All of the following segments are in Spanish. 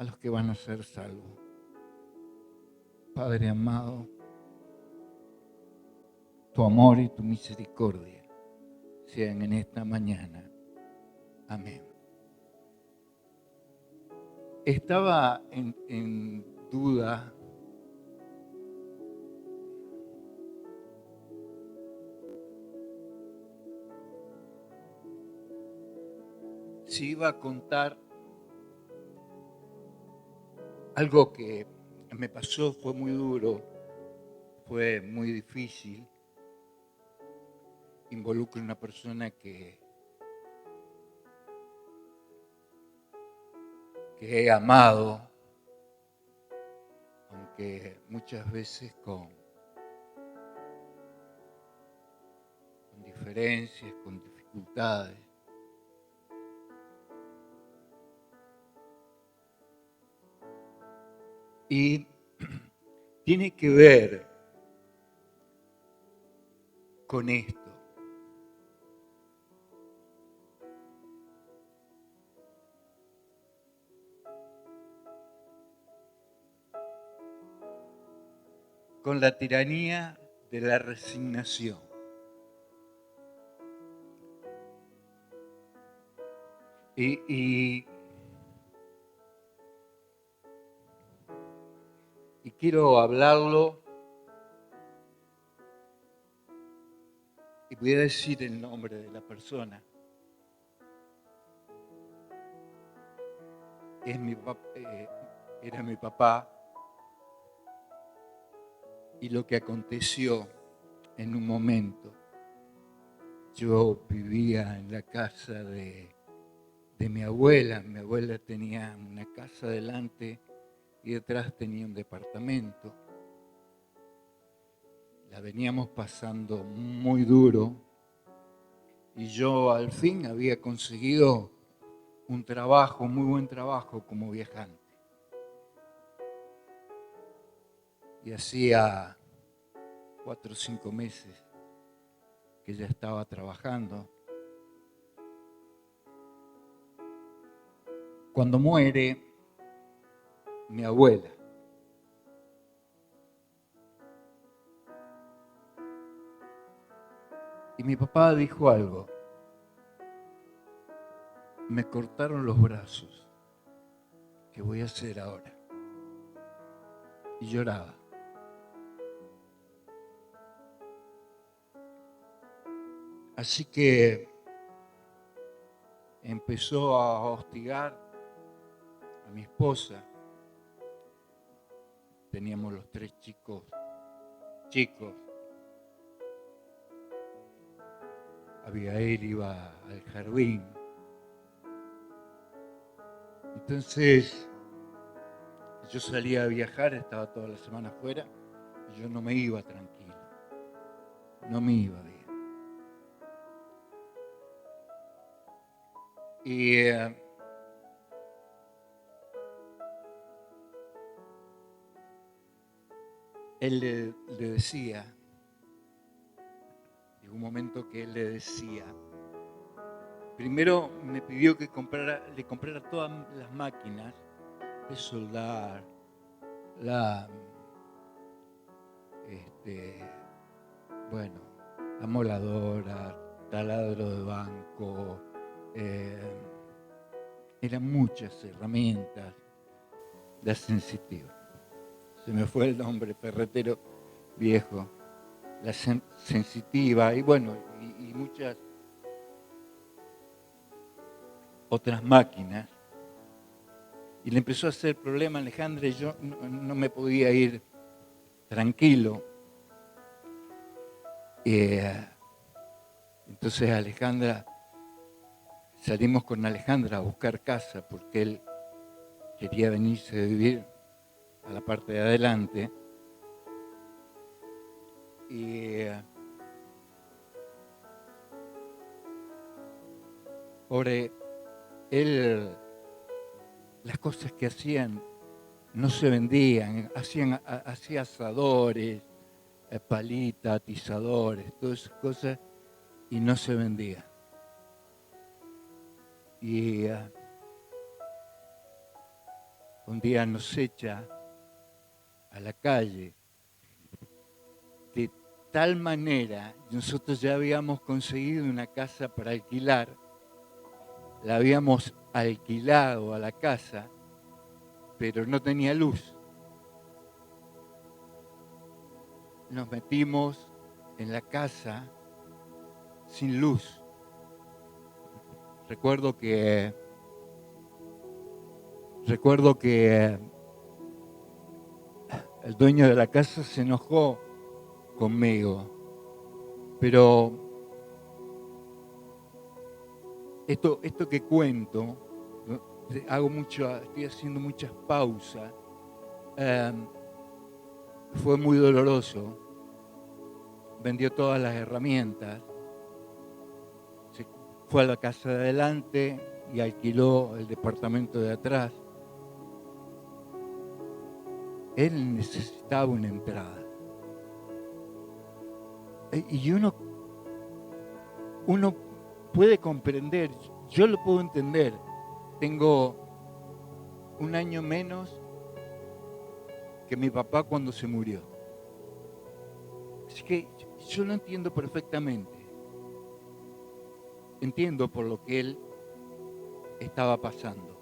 a los que van a ser salvos. Padre amado, tu amor y tu misericordia sean en esta mañana. Amén. Estaba en duda si iba a contar algo que me pasó, fue muy duro, fue muy difícil. Involucra a una persona que he amado, aunque muchas veces con diferencias, con dificultades. Y tiene que ver con esto. Con la tiranía de la resignación. Y quiero hablarlo y voy a decir el nombre de la persona. Era mi papá, y lo que aconteció en un momento. Yo vivía en la casa de mi abuela. Mi abuela tenía una casa delante y detrás tenía un departamento. La veníamos pasando muy duro y yo al fin había conseguido un trabajo, muy buen trabajo como viajante. Y hacía 4 o 5 meses que ya estaba trabajando. Cuando muere mi abuela, y mi papá dijo algo: me cortaron los brazos, ¿qué voy a hacer ahora? Y lloraba. Así que empezó a hostigar a mi esposa. Teníamos los 3 chicos. Abigail iba al jardín. Entonces yo salía a viajar, estaba toda la semana afuera, y yo no me iba tranquilo, no me iba bien. Y él le decía, llegó un momento que él le decía, primero me pidió que le comprara todas las máquinas de soldar, la amoladora, taladro de banco, eran muchas herramientas, la sensitiva. Se me fue el nombre, ferretero viejo, la sensitiva y bueno, y muchas otras máquinas. Y le empezó a hacer problema a Alejandra y yo no me podía ir tranquilo. Entonces salimos con Alejandra a buscar casa porque él quería venirse a vivir a la parte de adelante. Y pobre, él, las cosas que hacían no se vendían, hacía asadores, palitas, atizadores, todas esas cosas, y no se vendía. Y un día nos echa a la calle. De tal manera, nosotros ya habíamos conseguido una casa para alquilar, la habíamos alquilado a la casa, pero no tenía luz. Nos metimos en la casa sin luz. Recuerdo que el dueño de la casa se enojó conmigo, pero esto que cuento, estoy haciendo muchas pausas, fue muy doloroso. Vendió todas las herramientas, se fue a la casa de adelante y alquiló el departamento de atrás. Él necesitaba una entrada. Y uno puede comprender, yo lo puedo entender. Tengo un año menos que mi papá cuando se murió. Así que yo lo entiendo perfectamente. Entiendo por lo que él estaba pasando.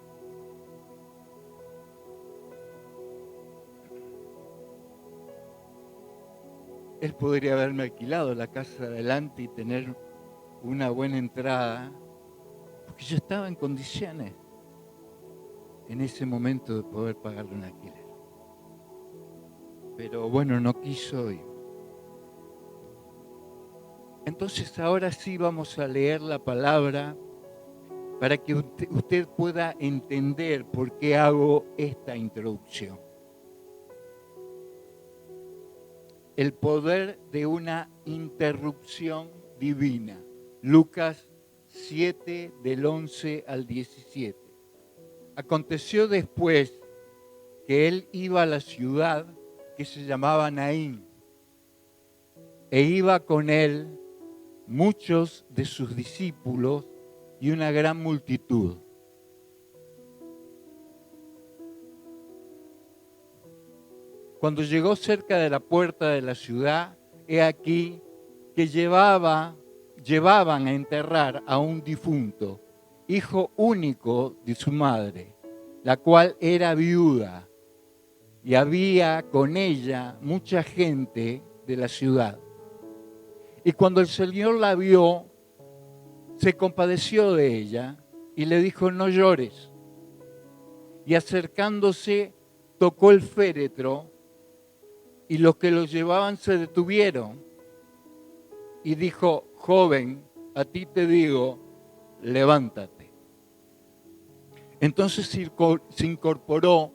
Él podría haberme alquilado la casa de adelante y tener una buena entrada, porque yo estaba en condiciones en ese momento de poder pagarle un alquiler. Pero bueno, no quiso y... Entonces ahora sí vamos a leer la palabra para que usted pueda entender por qué hago esta introducción. El poder de una interrupción divina. Lucas 7, del 11 al 17. Aconteció después que él iba a la ciudad que se llamaba Naín, e iba con él muchos de sus discípulos y una gran multitud. Cuando llegó cerca de la puerta de la ciudad, he aquí que llevaban a enterrar a un difunto, hijo único de su madre, la cual era viuda, y había con ella mucha gente de la ciudad. Y cuando el Señor la vio, se compadeció de ella y le dijo: no llores. Y acercándose, tocó el féretro, y los que lo llevaban se detuvieron. Y dijo: joven, a ti te digo, levántate. Entonces se incorporó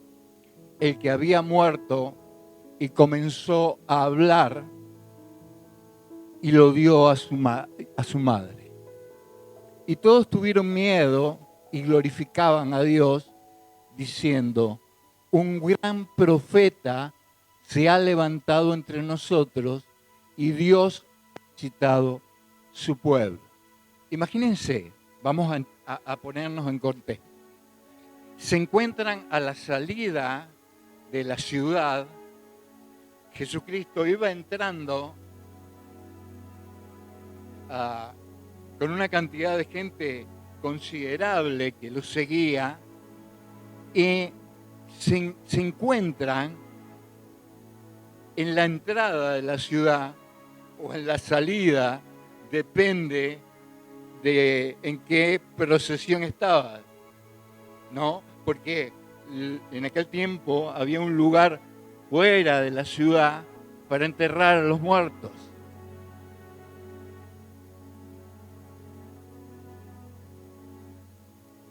el que había muerto y comenzó a hablar, y lo dio a su madre. Y todos tuvieron miedo y glorificaban a Dios, diciendo: un gran profeta se ha levantado entre nosotros y Dios ha visitado su pueblo. Imagínense, vamos a ponernos en contexto. Se encuentran a la salida de la ciudad. Jesucristo iba entrando con una cantidad de gente considerable que lo seguía, y se encuentran en la entrada de la ciudad o en la salida, depende de en qué procesión estaba, ¿no? Porque en aquel tiempo había un lugar fuera de la ciudad para enterrar a los muertos.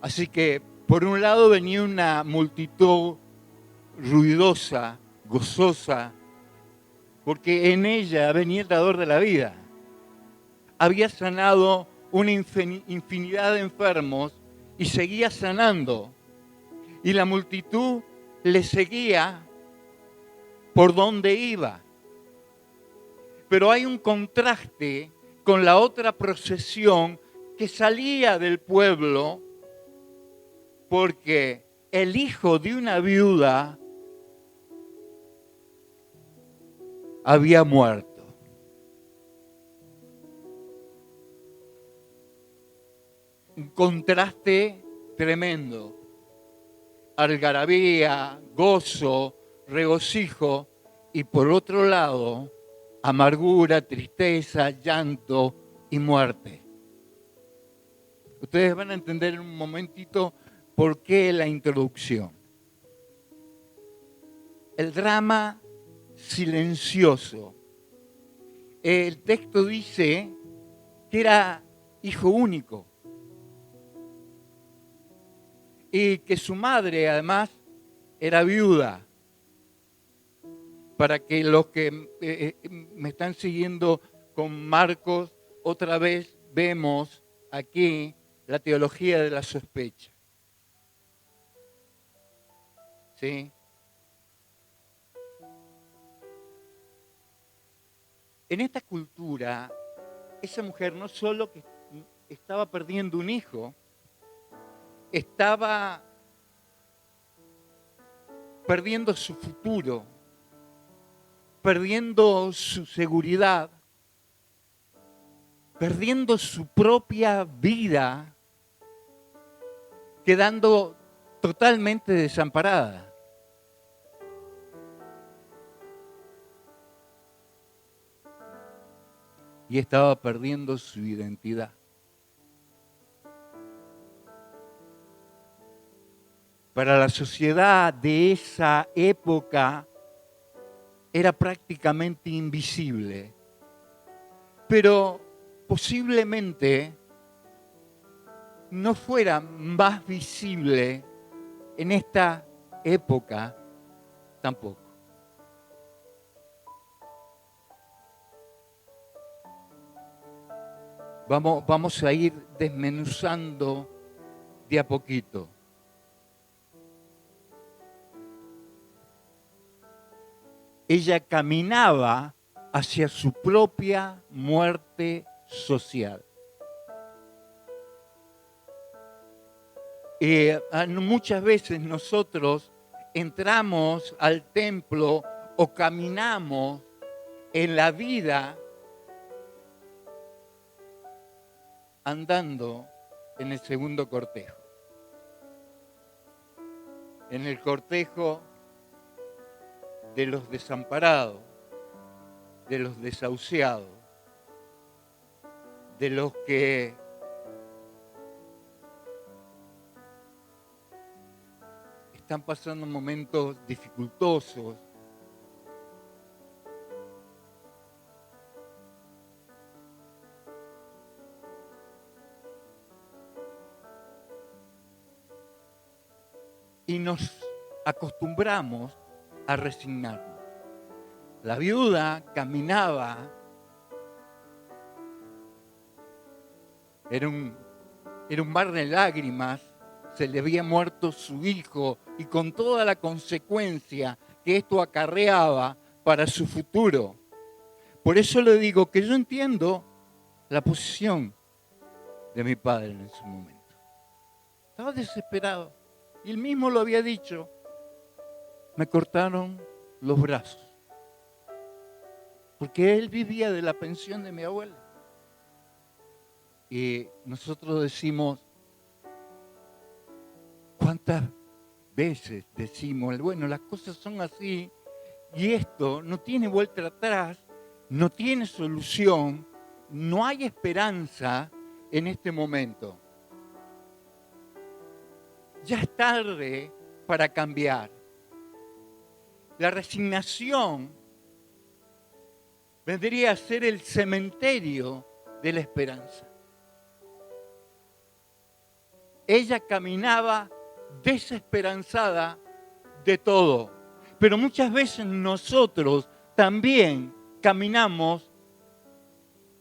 Así que, por un lado, venía una multitud ruidosa, gozosa, porque en ella venía el dador de la vida. Había sanado una infinidad de enfermos y seguía sanando. Y la multitud le seguía por donde iba. Pero hay un contraste con la otra procesión que salía del pueblo, porque el hijo de una viuda había muerto. Un contraste tremendo. Algarabía, gozo, regocijo y por otro lado, amargura, tristeza, llanto y muerte. Ustedes van a entender en un momentito por qué la introducción. El drama silencioso. El texto dice que era hijo único y que su madre además era viuda. Para que los que me están siguiendo con Marcos, otra vez vemos aquí la teología de la sospecha. ¿Sí? En esta cultura, esa mujer no solo que estaba perdiendo un hijo, estaba perdiendo su futuro, perdiendo su seguridad, perdiendo su propia vida, quedando totalmente desamparada. Y estaba perdiendo su identidad. Para la sociedad de esa época era prácticamente invisible, pero posiblemente no fuera más visible en esta época tampoco. Vamos a ir desmenuzando de a poquito. Ella caminaba hacia su propia muerte social. Muchas veces nosotros entramos al templo o caminamos en la vida andando en el segundo cortejo. En el cortejo de los desamparados, de los desahuciados, de los que están pasando momentos dificultosos. Y nos acostumbramos a resignarnos. La viuda caminaba, era un mar de lágrimas, se le había muerto su hijo y con toda la consecuencia que esto acarreaba para su futuro. Por eso le digo que yo entiendo la posición de mi padre en ese momento. Estaba desesperado y él mismo lo había dicho. Me cortaron los brazos porque él vivía de la pensión de mi abuela. Y nosotros decimos, ¿cuántas veces decimos, bueno, las cosas son así y esto no tiene vuelta atrás, no tiene solución, no hay esperanza en este momento? Ya es tarde para cambiar. La resignación vendría a ser el cementerio de la esperanza. Ella caminaba desesperanzada de todo, pero muchas veces nosotros también caminamos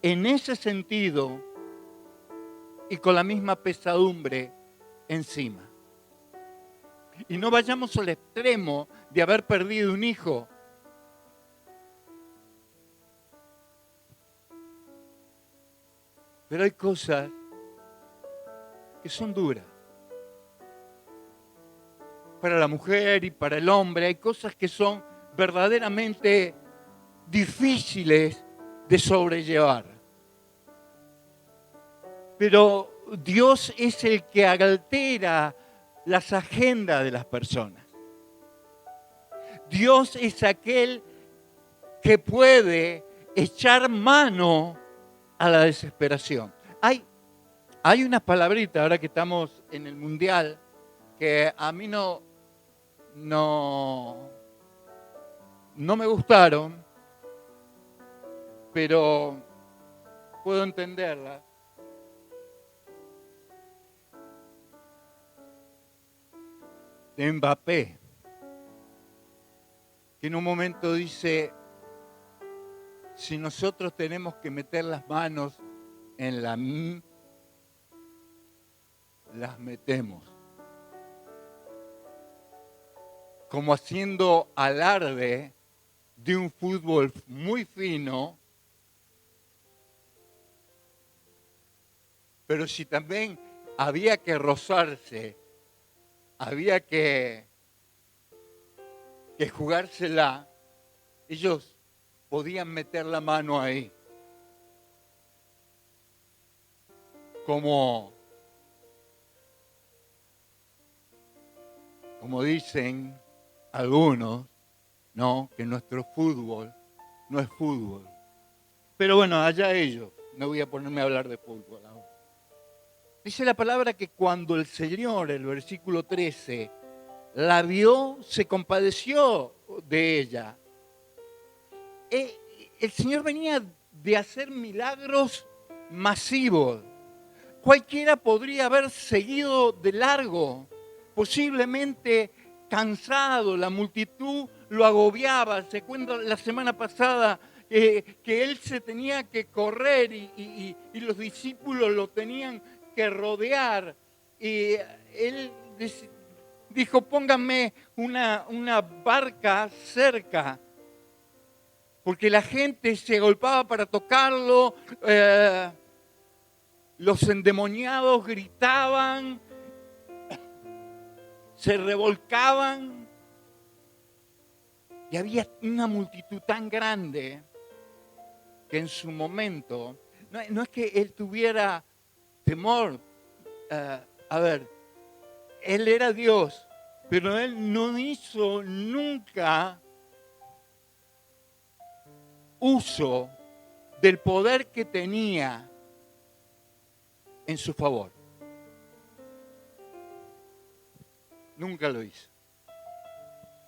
en ese sentido y con la misma pesadumbre encima. Y no vayamos al extremo de haber perdido un hijo. Pero hay cosas que son duras. para la mujer y para el hombre. Hay cosas que son verdaderamente difíciles de sobrellevar. Pero Dios es el que altera las agendas de las personas. Dios es aquel que puede echar mano a la desesperación. Hay una palabrita, ahora que estamos en el Mundial, que a mí no me gustaron, pero puedo entenderla. De Mbappé, que en un momento dice: si nosotros tenemos que meter las manos en la las metemos. Como haciendo alarde de un fútbol muy fino, pero si también había que rozarse, había que jugársela, ellos podían meter la mano ahí. Como dicen algunos, ¿no? Que nuestro fútbol no es fútbol. Pero bueno, allá ellos. No voy a ponerme a hablar de fútbol ahora. Dice la palabra que cuando el Señor, el versículo 13, la vio, se compadeció de ella. El Señor venía de hacer milagros masivos. Cualquiera podría haber seguido de largo, posiblemente cansado, la multitud lo agobiaba. Se cuenta la semana pasada que él se tenía que correr y los discípulos lo tenían que rodear. Y él dijo: pónganme una barca cerca, porque la gente se agolpaba para tocarlo. Los endemoniados gritaban, se revolcaban, y había una multitud tan grande que en su momento, no es que él tuviera temor, él era Dios, pero él no hizo nunca uso del poder que tenía en su favor. Nunca lo hizo.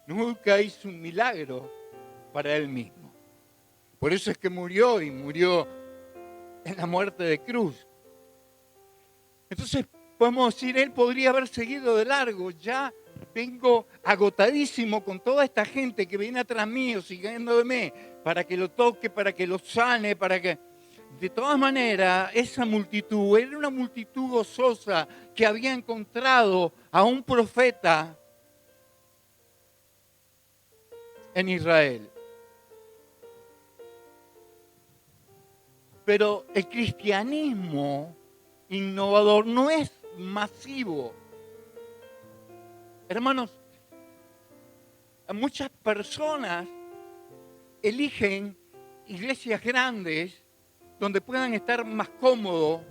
Nunca hizo un milagro para él mismo. Por eso es que murió, y murió en la muerte de cruz. Entonces podemos decir, él podría haber seguido de largo. Ya vengo agotadísimo con toda esta gente que viene atrás mío, siguiéndome, para que lo toque, para que lo sane, para que... De todas maneras, esa multitud era una multitud gozosa que había encontrado a un profeta en Israel. Pero el cristianismo innovador no es masivo. Hermanos, muchas personas eligen iglesias grandes donde puedan estar más cómodos,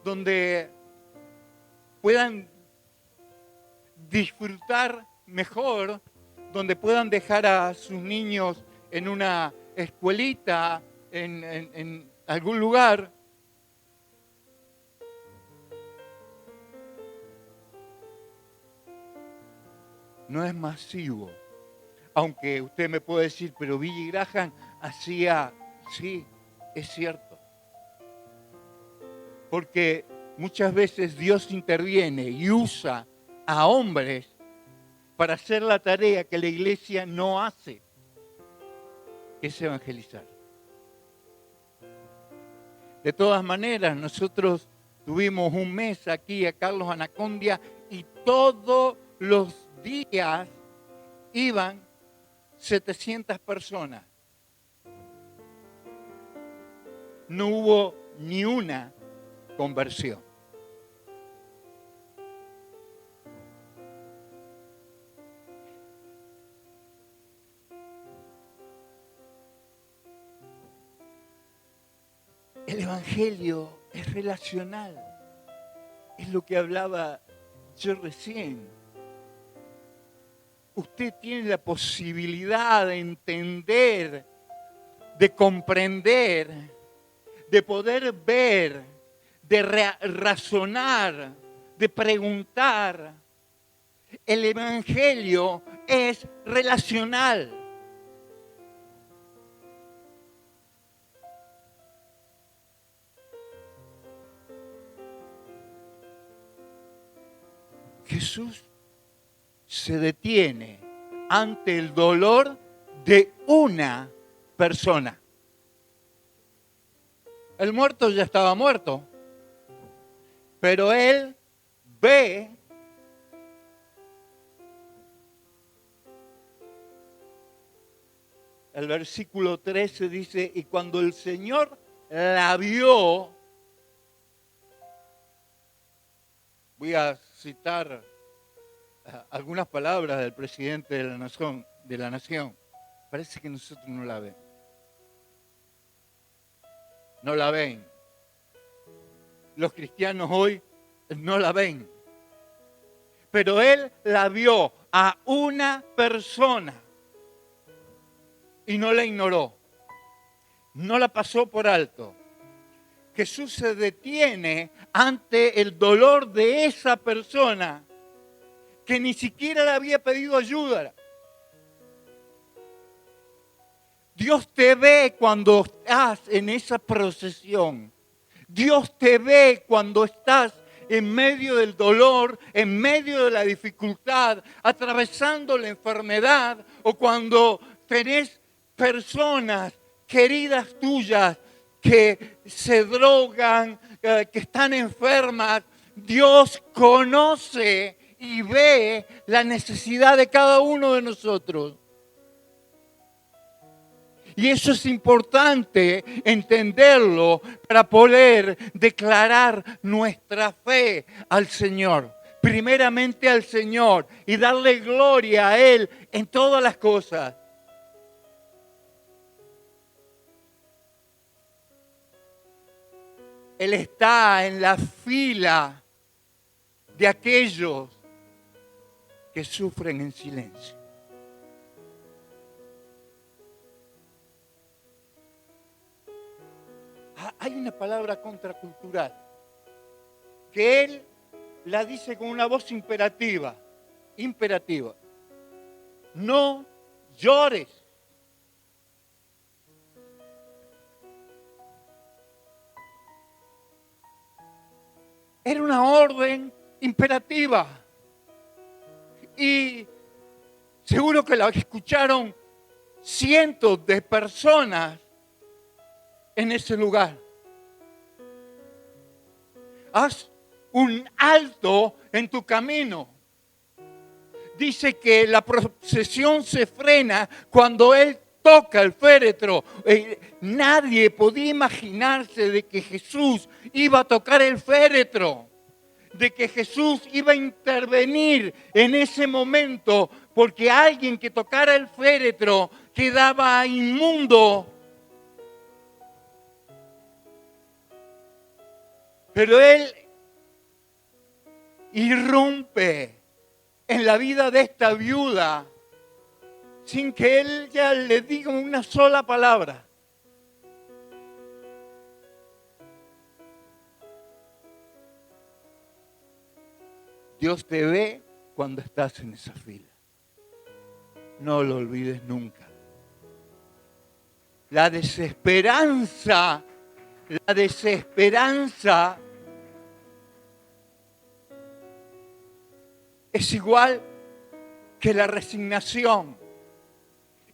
donde puedan disfrutar mejor, donde puedan dejar a sus niños en una escuelita, en algún lugar. No es masivo. Aunque usted me puede decir, pero Billy Graham hacía... Sí, es cierto. Porque muchas veces Dios interviene y usa a hombres para hacer la tarea que la iglesia no hace, que es evangelizar. De todas maneras, nosotros tuvimos un mes aquí a Carlos Anacondia y todos los días iban 700 personas. No hubo ni una conversión. El Evangelio es relacional. Es lo que hablaba yo recién. Usted tiene la posibilidad de entender, de comprender, de poder ver, de razonar, de preguntar. El Evangelio es relacional. Jesús se detiene ante el dolor de una persona. El muerto ya estaba muerto, pero él ve el versículo 13 dice, y cuando el Señor la vio, voy a citar algunas palabras del presidente de la nación. Parece que nosotros no la vemos. No la ven. Los cristianos hoy no la ven. Pero él la vio a una persona y no la ignoró. No la pasó por alto. Jesús se detiene ante el dolor de esa persona que ni siquiera le había pedido ayuda. Dios te ve cuando estás en esa procesión. Dios te ve cuando estás en medio del dolor, en medio de la dificultad, atravesando la enfermedad, o cuando tenés personas queridas tuyas que se drogan, que están enfermas. Dios conoce y ve la necesidad de cada uno de nosotros. Y eso es importante entenderlo para poder declarar nuestra fe al Señor. Primeramente al Señor y darle gloria a Él en todas las cosas. Él está en la fila de aquellos que sufren en silencio. Hay una palabra contracultural que él la dice con una voz imperativa. No llores. Era una orden imperativa. Y seguro que la escucharon cientos de personas en ese lugar. Haz un alto en tu camino. Dice que la procesión se frena cuando él toca el féretro. Nadie podía imaginarse de que Jesús iba a tocar el féretro, de que Jesús iba a intervenir en ese momento, porque alguien que tocara el féretro quedaba inmundo. Pero Él irrumpe en la vida de esta viuda sin que ella le diga una sola palabra. Dios te ve cuando estás en esa fila. No lo olvides nunca. La desesperanza es igual que la resignación.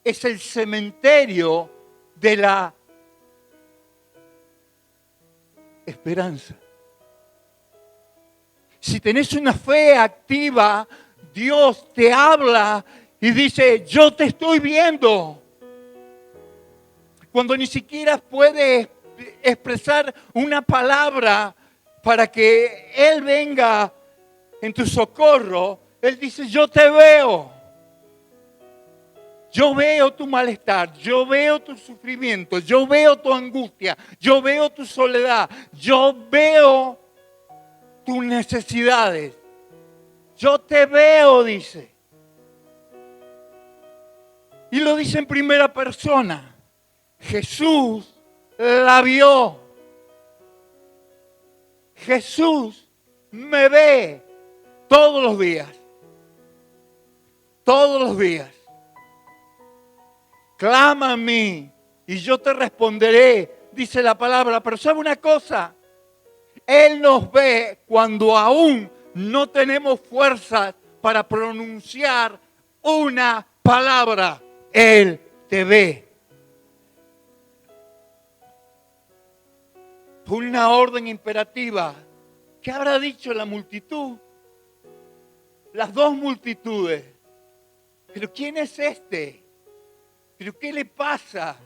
Es el cementerio de la esperanza. Si tenés una fe activa, Dios te habla y dice, yo te estoy viendo. Cuando ni siquiera puedes expresar una palabra para que Él venga en tu socorro, Él dice, yo te veo. Yo veo tu malestar, yo veo tu sufrimiento, yo veo tu angustia, yo veo tu soledad, yo veo tus necesidades. Yo te veo, dice. Y lo dice en primera persona. Jesús la vio. Jesús me ve todos los días. Todos los días. Clama a mí y yo te responderé, dice la palabra. Pero ¿sabe una cosa? Él nos ve cuando aún no tenemos fuerzas para pronunciar una palabra. Él te ve. Una orden imperativa. ¿Qué habrá dicho la multitud? Las dos multitudes. ¿Pero quién es este? ¿Pero qué le pasa?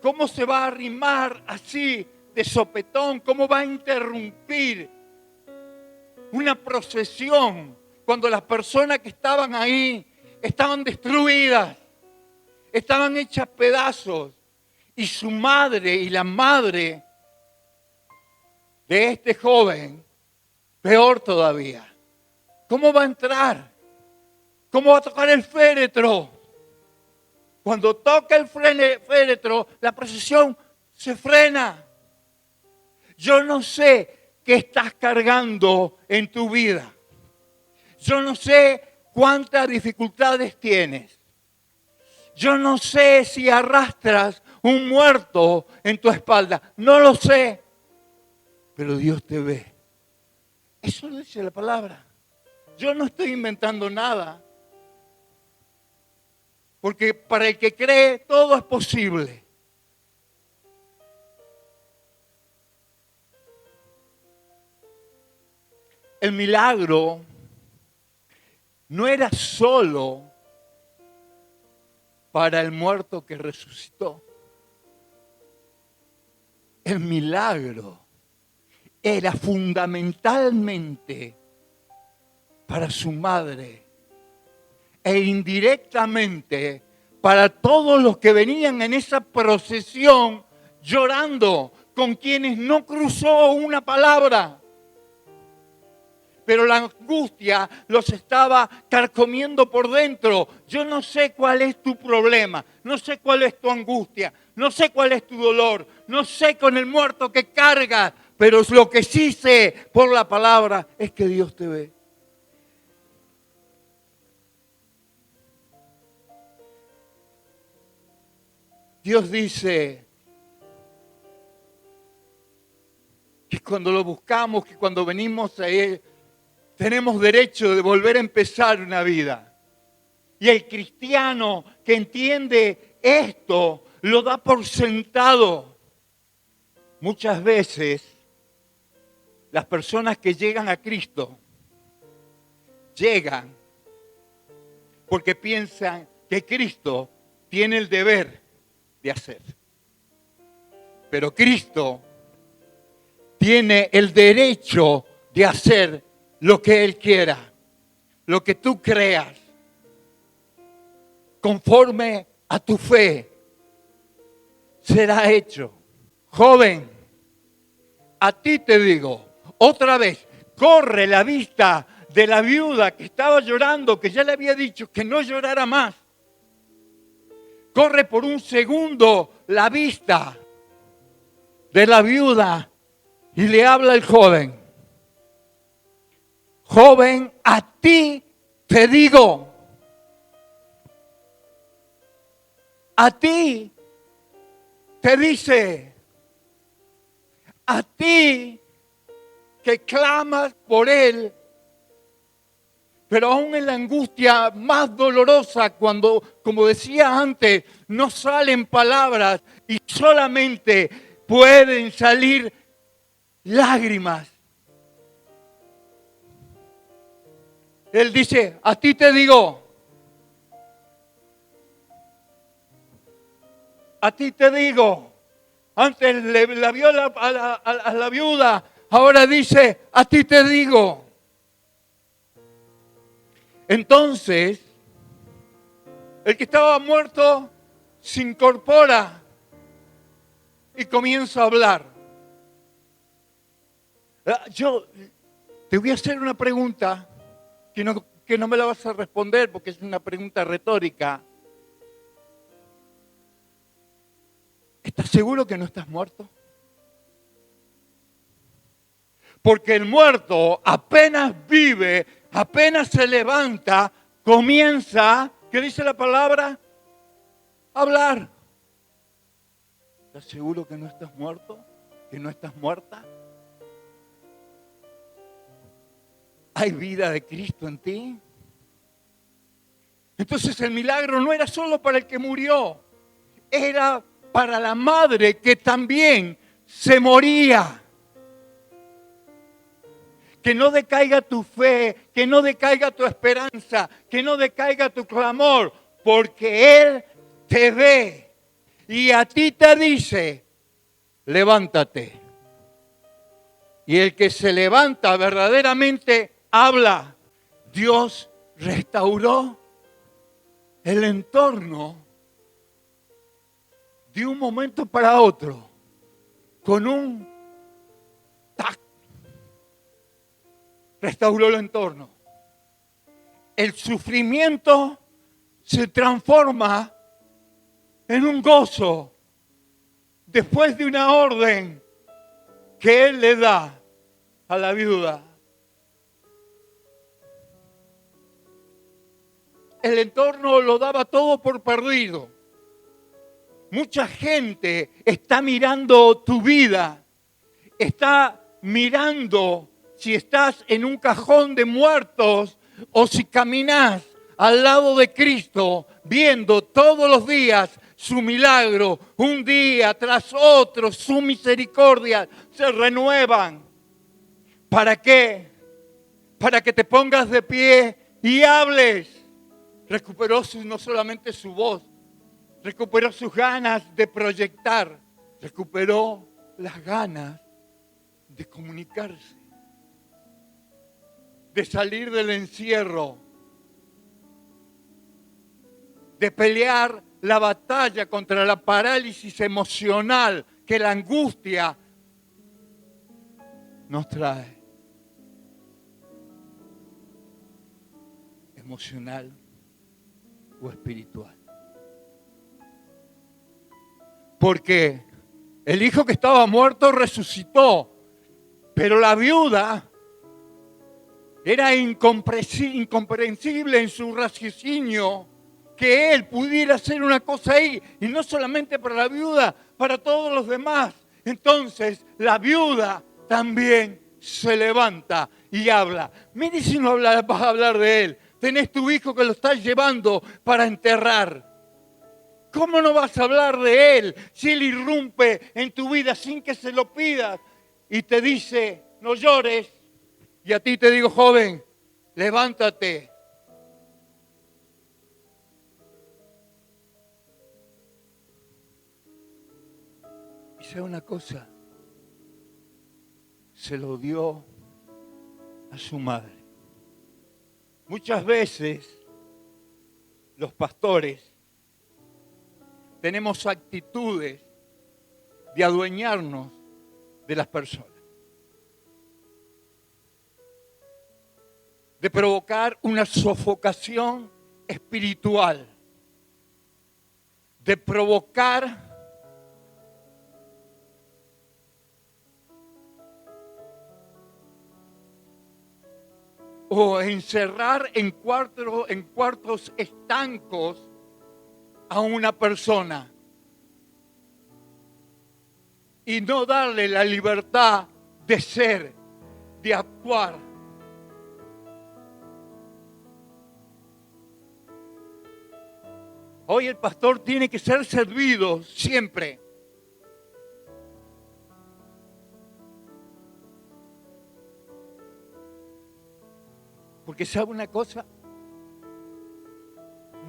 ¿Cómo se va a arrimar así de sopetón? ¿Cómo va a interrumpir una procesión cuando las personas que estaban ahí estaban destruidas, estaban hechas pedazos? Y su madre y la madre de este joven, peor todavía. ¿Cómo va a entrar? ¿Cómo va a tocar el féretro? Cuando toca el féretro, la procesión se frena. Yo no sé qué estás cargando en tu vida. Yo no sé cuántas dificultades tienes. Yo no sé si arrastras un muerto en tu espalda. No lo sé. Pero Dios te ve. Eso lo dice la palabra. Yo no estoy inventando nada. Porque para el que cree todo es posible. El milagro no era solo para el muerto que resucitó. El milagro era fundamentalmente para su madre e indirectamente para todos los que venían en esa procesión llorando, con quienes no cruzó una palabra. Pero la angustia los estaba carcomiendo por dentro. Yo no sé cuál es tu problema, no sé cuál es tu angustia, no sé cuál es tu dolor, no sé con el muerto que cargas, pero lo que sí sé por la palabra es que Dios te ve. Dios dice que cuando lo buscamos, que cuando venimos a Él, tenemos derecho de volver a empezar una vida. Y el cristiano que entiende esto, lo da por sentado. Muchas veces, las personas que llegan a Cristo, llegan porque piensan que Cristo tiene el deber de hacer. Pero Cristo tiene el derecho de hacer lo que Él quiera, lo que tú creas, conforme a tu fe, será hecho. Joven, a ti te digo, otra vez, corre la vista de la viuda que estaba llorando, que ya le había dicho que no llorara más. Corre por un segundo la vista de la viuda y le habla al joven. Joven, a ti te digo. A ti te dice. A ti que clamas por él. Pero aún en la angustia más dolorosa, cuando, como decía antes, no salen palabras y solamente pueden salir lágrimas. Él dice, a ti te digo, a ti te digo. Antes la vio a la viuda, ahora dice, a ti te digo. Entonces, El que estaba muerto se incorpora y comienza a hablar. Yo te voy a hacer una pregunta que no me la vas a responder porque es una pregunta retórica. ¿Estás seguro que no estás muerto? Porque el muerto apenas vive, apenas se levanta, comienza, ¿qué dice la palabra? A hablar. ¿Estás seguro que no estás muerto? ¿Que no estás muerta? ¿Hay vida de Cristo en ti? Entonces el milagro no era solo para el que murió, era para la madre que también se moría. Que no decaiga tu fe, que no decaiga tu esperanza, que no decaiga tu clamor, porque Él te ve y a ti te dice, levántate. Y el que se levanta verdaderamente habla. Dios restauró el entorno de un momento para otro con un tac. Restauró el entorno. El sufrimiento se transforma en un gozo después de una orden que Él le da a la viuda. El entorno lo daba todo por perdido. Mucha gente está mirando tu vida, está mirando si estás en un cajón de muertos o si caminás al lado de Cristo, viendo todos los días su milagro, un día tras otro, su misericordia se renuevan. ¿Para qué? Para que te pongas de pie y hables. Recuperó no solamente su voz, recuperó sus ganas de proyectar, recuperó las ganas de comunicarse, de salir del encierro, de pelear la batalla contra la parálisis emocional que la angustia nos trae. Emocional o espiritual. Porque el hijo que estaba muerto resucitó, pero la viuda era incomprensible en su raciocinio que él pudiera hacer una cosa ahí, y no solamente para la viuda, para todos los demás. Entonces la viuda también se levanta y habla. Mire si no vas a hablar de él. Tenés tu hijo que lo estás llevando para enterrar. ¿Cómo no vas a hablar de él si él irrumpe en tu vida sin que se lo pidas y te dice, no llores? Y a ti te digo, joven, levántate. Y sabe una cosa, se lo dio a su madre. Muchas veces los pastores tenemos actitudes de adueñarnos de las personas, de provocar una sofocación espiritual, de provocar o encerrar en cuartos estancos a una persona y no darle la libertad de ser, de actuar. Hoy el pastor tiene que ser servido siempre. Porque ¿sabe una cosa?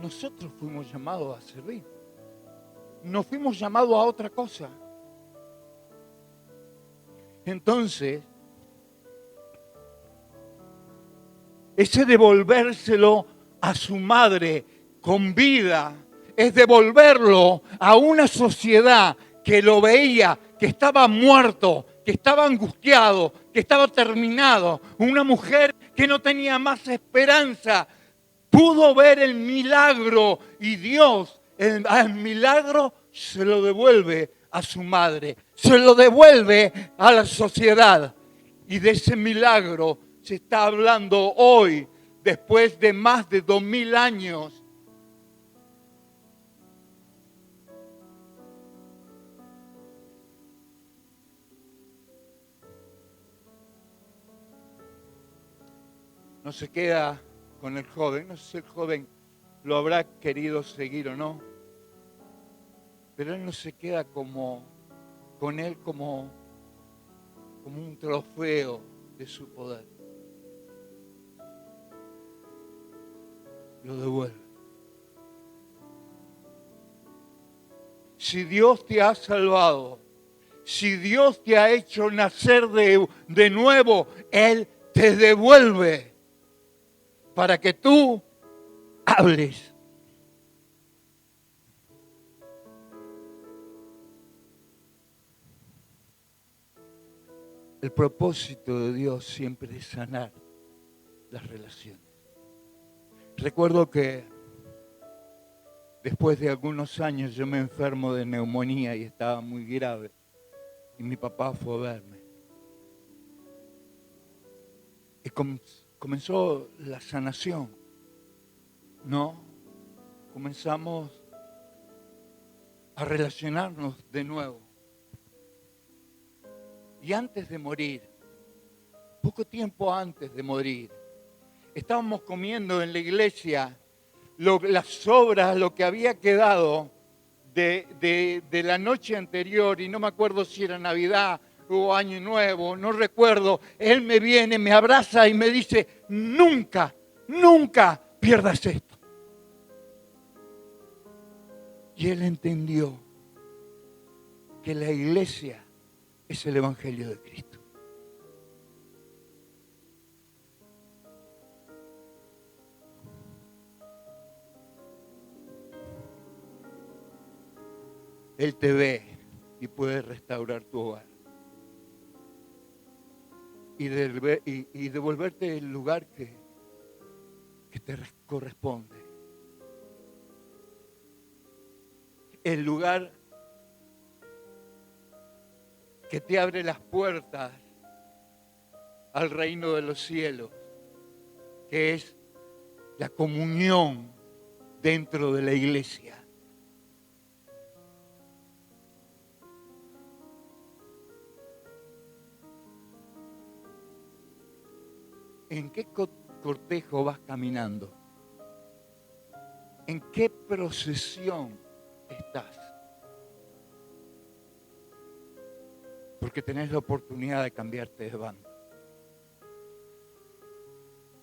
Nosotros fuimos llamados a servir. No fuimos llamados a otra cosa. Entonces, ese devolvérselo a su madre con vida, es devolverlo a una sociedad que lo veía, que estaba muerto, que estaba angustiado, que estaba terminado. Una mujer que no tenía más esperanza. Pudo ver el milagro y Dios al milagro se lo devuelve a su madre, se lo devuelve a la sociedad. Y de ese milagro se está hablando hoy, después de más de 2000 años. No se queda con el joven, no sé si el joven lo habrá querido seguir o no, pero él no se queda con él como un trofeo de su poder. Lo devuelve. Si Dios te ha salvado, si Dios te ha hecho nacer de nuevo, Él te devuelve para que tú hables. El propósito de Dios siempre es sanar las relaciones. Recuerdo que después de algunos años yo me enfermo de neumonía y estaba muy grave. Y mi papá fue a verme. Y comenzó la sanación, ¿no? Comenzamos a relacionarnos de nuevo. Y antes de morir, poco tiempo antes de morir, estábamos comiendo en la iglesia las sobras, lo que había quedado de la noche anterior, y no me acuerdo si era Navidad o Año Nuevo, no recuerdo. Él me viene, me abraza y me dice: nunca, nunca pierdas esto. Y él entendió que la iglesia es el Evangelio de Cristo. Él te ve y puede restaurar tu hogar. Y devolverte el lugar que te corresponde. El lugar que te abre las puertas al reino de los cielos, que es la comunión dentro de la iglesia. ¿En qué cortejo vas caminando? ¿En qué procesión estás? Porque tenés la oportunidad de cambiarte de bando,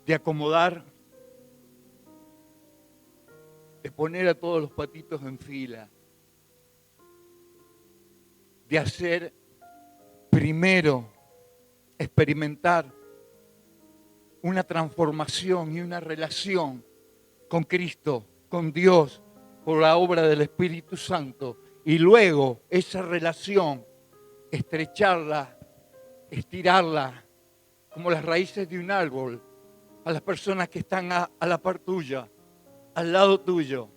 de acomodar, de poner a todos los patitos en fila, de hacer primero, experimentar una transformación y una relación con Cristo, con Dios, por la obra del Espíritu Santo, y luego esa relación estrecharla, estirarla, como las raíces de un árbol, a las personas que están a la par tuya, al lado tuyo.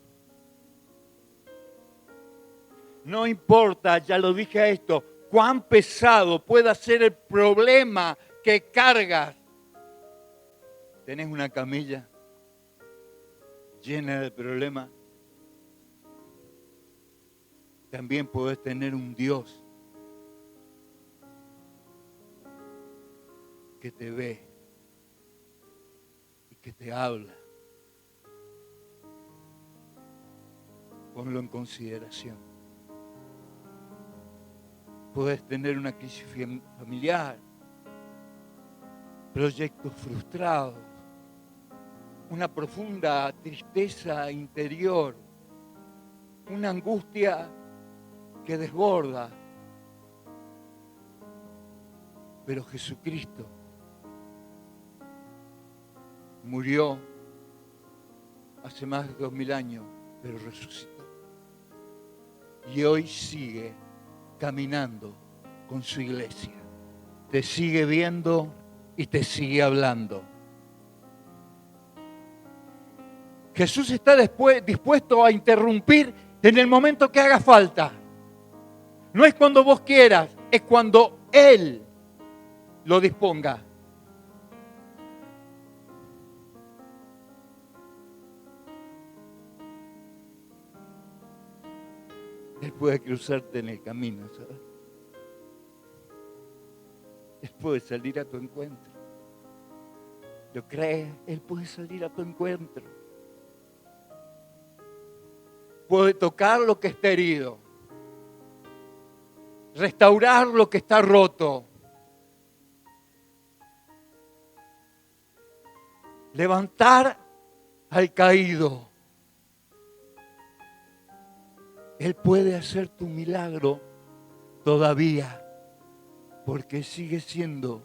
No importa, ya lo dije a esto, cuán pesado pueda ser el problema que cargas. ¿Tenés una camilla llena de problemas? También podés tener un Dios que te ve y que te habla. Ponlo en consideración. Podés tener una crisis familiar, proyectos frustrados, una profunda tristeza interior, una angustia que desborda. Pero Jesucristo murió hace más de 2000 años, pero resucitó. Y hoy sigue caminando con su iglesia. Te sigue viendo y te sigue hablando. Jesús está dispuesto a interrumpir en el momento que haga falta. No es cuando vos quieras, es cuando Él lo disponga. Él puede cruzarte en el camino, ¿sabes? Él puede salir a tu encuentro. ¿Lo crees? Él puede salir a tu encuentro. Puede tocar lo que está herido. Restaurar lo que está roto. Levantar al caído. Él puede hacer tu milagro todavía, porque sigue siendo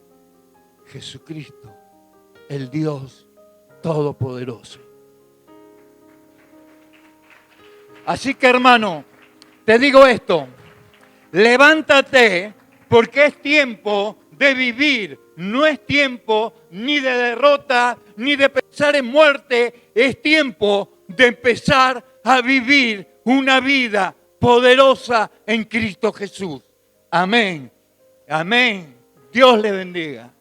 Jesucristo, el Dios Todopoderoso. Así que, hermano, te digo esto, levántate porque es tiempo de vivir, no es tiempo ni de derrota, ni de pensar en muerte, es tiempo de empezar a vivir una vida poderosa en Cristo Jesús. Amén. Amén. Dios le bendiga.